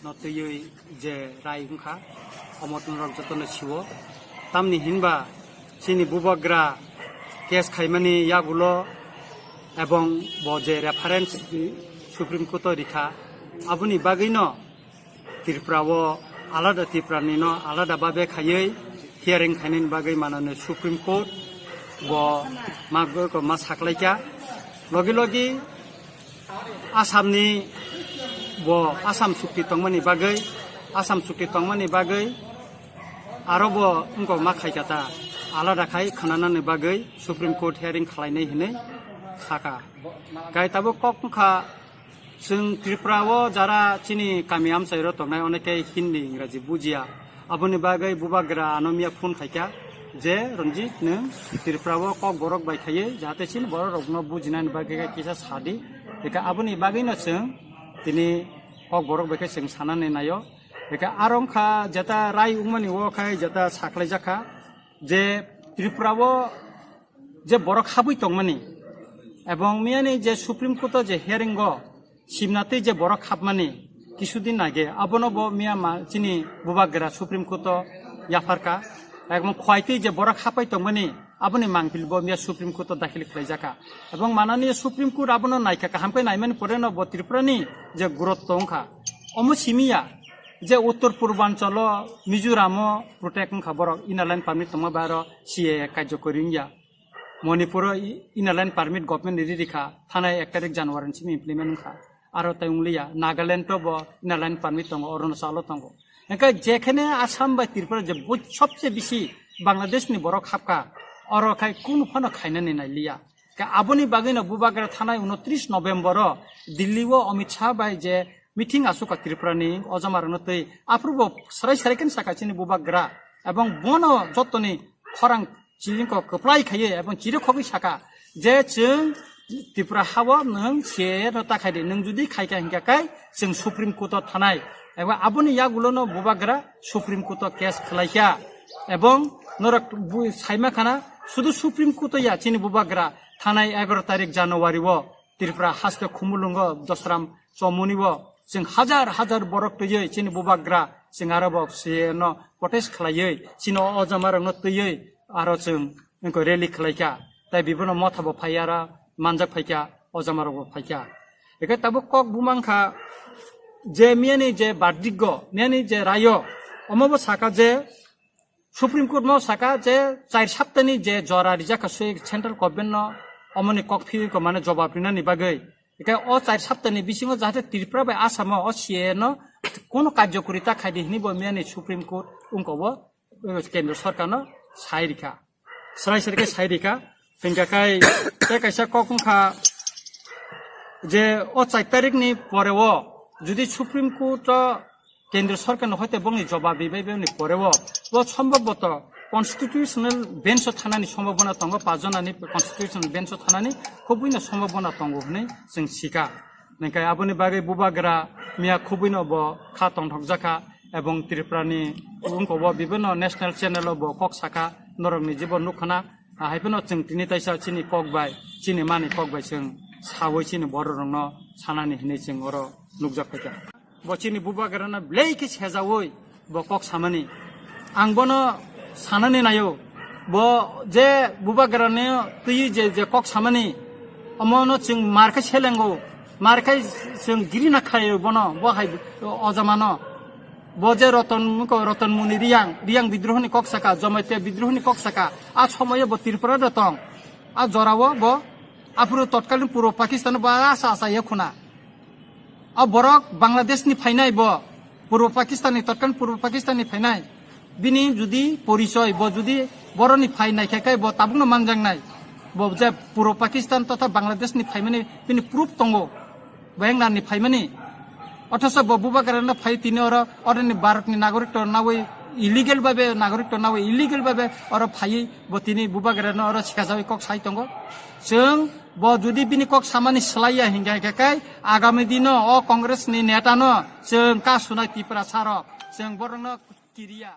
নতুই যে রায় হুঁখা অমতন রক যতন শিব তামনি হিনবা চিনি বুবগ্রা কেস খাইমানি ইয়াগুলো এবং যে রেফারেন্স সুপ্রিম কোর্ট রিখা আবুনি বাগৈ ত্রিপুরাও আলাদা ত্রিপুরানি আলাদা ভাবে খাইयै হিয়ারিং খাইनायनि বাগৈ মানানো সুপ্রিম কোর্ট মা সাকলাইকা লগে লগে आसामनि आसाम चुक्ति तंगमानि बागै आसाम चुक्ति तंगमानि बागै आरो उनको मा खायखाता आलादा खाय खोनानानै बागै सुप्रीम कोर्ट हियारिं खालायनाय हिनै साका गायताबो कखा जों त्रिपुराव जारा चिनि गामि आमसायरो तंनाय अनेके हिन्दी इंराजी बुजिया आबुनि बागै बुबाग्रा आनमिया फुन खायखा जे रंजित नों त्रिपुराव कक बरक बायखायो जाहाथे चिन बर रगनो बुजिनानै बागै किसा सादि बेखा आबुनि बागैनो जों दिनै कक बरक बायखा जों सानानै नायो बेखा आरंखा जेता राय उमनि वखाय जेता साख्लाय जाखा जे त्रिपुराव जे बरक हाबै तंमानि এবং মিয়ানি যে সুপ্রিম কোর্ট যে হিয়ারিং সিমনাতে যে বরক খাবমানি কিছুদিন আগে আবনব মিয়া চিনি বুবাগ্রা সুপ্রিম কোর্ট ইয়াফারকা এবং খোয়াইতে যে বরক খাপাই তংমানি আবনি মাংফিলব মিয়া সুপ্রিম কোর্ট দাখিল খাইজাকা এবং মাননীয় সুপ্রিম কোর্ট আবনো নাইকা হামপাই নাইমানি পরে নব ত্রিপুরানি যে গুরুত্ব অংখা অমসিমিয়া যে উত্তর পূর্বাঞ্চল মিজোরাম প্রোটেক্ট খবর ইনালাইন পারমিট তমা বার সিএ কার্যকরিয়া मणिपुर इनारलाइन पारमिट गभर्नमेंट रिखा थानाय 1 तारिख जानुवारी सिम इमप्लिमेंट खा आरो तंगलिया नागालैंड तो इनारलाइन पारमिट दङ अरुणाचल दङ एका जेखने आसाम बा त्रिपुरा जे सबसे बेसी बांग्लादेशनि बरक हाबका अरो खाय कुन फन खायनानै नायलिया का आबुनि बागैनो बुबाग्रा थानाय 29 November दिल्लीव Amit Shah by J meeting आसुका त्रिपुरानि अजमारनो तै आप्रुबो सराय सरायकेन साकाचिनि बुबाग्रा एवं बनो जतनि खरां चिलिंको कप्लाय खायो एवं चिरखगै साका जे जों त्रिपुरा हाव नों से रता खायदे नों जुदि खायका हिंगाखाय जों सुप्रीम कोर्ट थानाय एबा आबुनि यागुलोनो बुबाग्रा सुप्रीम कोर्ट केस खलायखा एवं नरक साइमा खाना शुधु सुप्रीम कोर्ट या चिनि बुबाग्रा थानाय 11 तारिख जानुवारी त्रिपुरा हास्ते खुमुलुंग दसराम चमुनिव जों हजार हजार बरक तयै चिनि बुबाग्रा जों आरोबाव सेनो प्रटेस्ट खलायै चिनो अजमारनो तयै आरो जों इनको रेली खलायखा ताय बिबनो मथाबो फायारा मानजाक फायखा अजमारबो फायखा एका ताबो कक बुमांखा जे मियानि जे बादिग मियानि जे रायो अमबो साका जे सुप्रीम कोर्ट म साका जे 4 सप्ताहनि जे जरा रिजाका सेंट्रल गभर्नमेंट न अमनि ककफि को माने जवाब दिनानि बागै एका अ 4 सप्ताहनि बिसिङो जाहाथे त्रिपुरा बा आसाम अ सिएनो कोनो कार्यकरिता खायदि हिनिबो मियानि सुप्रीम कोर्ट उनकोबो केन्द्र सरकारनो साइरिका सराय सरायके साइरिका फिंगाखाय कैसा कखा जे 4 तारिखनि परेव जुदि सुप्रीम कोर्ट केन्द्र सरकार हयते बंनि जवाब बिबायनि परेव सम्भवत कन्स्टिट्यूशनल बेन्च थानानि सम्भावना दङ 5 जनानि कन्स्टिट्यूशनल बेन्च थानानि खुबैनो सम्भावना दङ होननाय जों सिका नंखाय आबुनि बागै बुबाग्रा मिया खुबैनो खा तंथक जाखा এবং त्रिपुरानि उनखौबो बिभिन्न नेशनेल चेनेलावबो कक साका नरकनि जीवन नुखाना हायफोनो जों दिनै ताइसा चिनि ककबाय चिनि मानि ककबाय जों सावै चिनि बर रंनो सानानि हिनै जों अर नुकजाफैका बचिनि बुबाग्राना ब्लेके सेजावै ब कक सामानि आंबोनो सानानि नायो ब जे बुबाग्रानि तै जे कक सामानि अमनो जों मारखै सेलेंगौ मारखै जों गिरिना खायो बनो बहाय अजमानो बजे रतन मुनि रियां विद्रोहनि कक साका जमाइते विद्रोहनि कक साका आ समय ब त्रिपुरा दतंग आ जराव ब आपुरो तत्कालीन पूर्व पाकिस्तान बा आसा आसा यखुना आ बरक बांग्लादेशनि फाइनाय ब पूर्व पाकिस्ताननि तत्कालीन पूर्व पाकिस्ताननि फाइनाय बिनि जुदि परिचय ब जुदि बरनि फाइनाय खायखाय ब ताबुनो मानजांनाय ब जे पूर्व पाकिस्तान तथा बांग्लादेशनि फाइमानि बिनि प्रुफ दंगो बेंगनानि फाइमानि अथच बुबाग्राना फाइ तिनि अरनि भारतनि नागरिक नावै इलिगेल भाबे नागरिक नावै इलिगेल भाबे अर फाइ तिनि बुबाग्राना अर सिखाजावै कक साइ दंगो जों ब जुदि बिनि कक सामानि सलाया हिंगायखाय आगामी दिनो अ कांग्रेसनि नेतानो जों का सुनाय त्रिपुरा सारक जों बरनो किरिया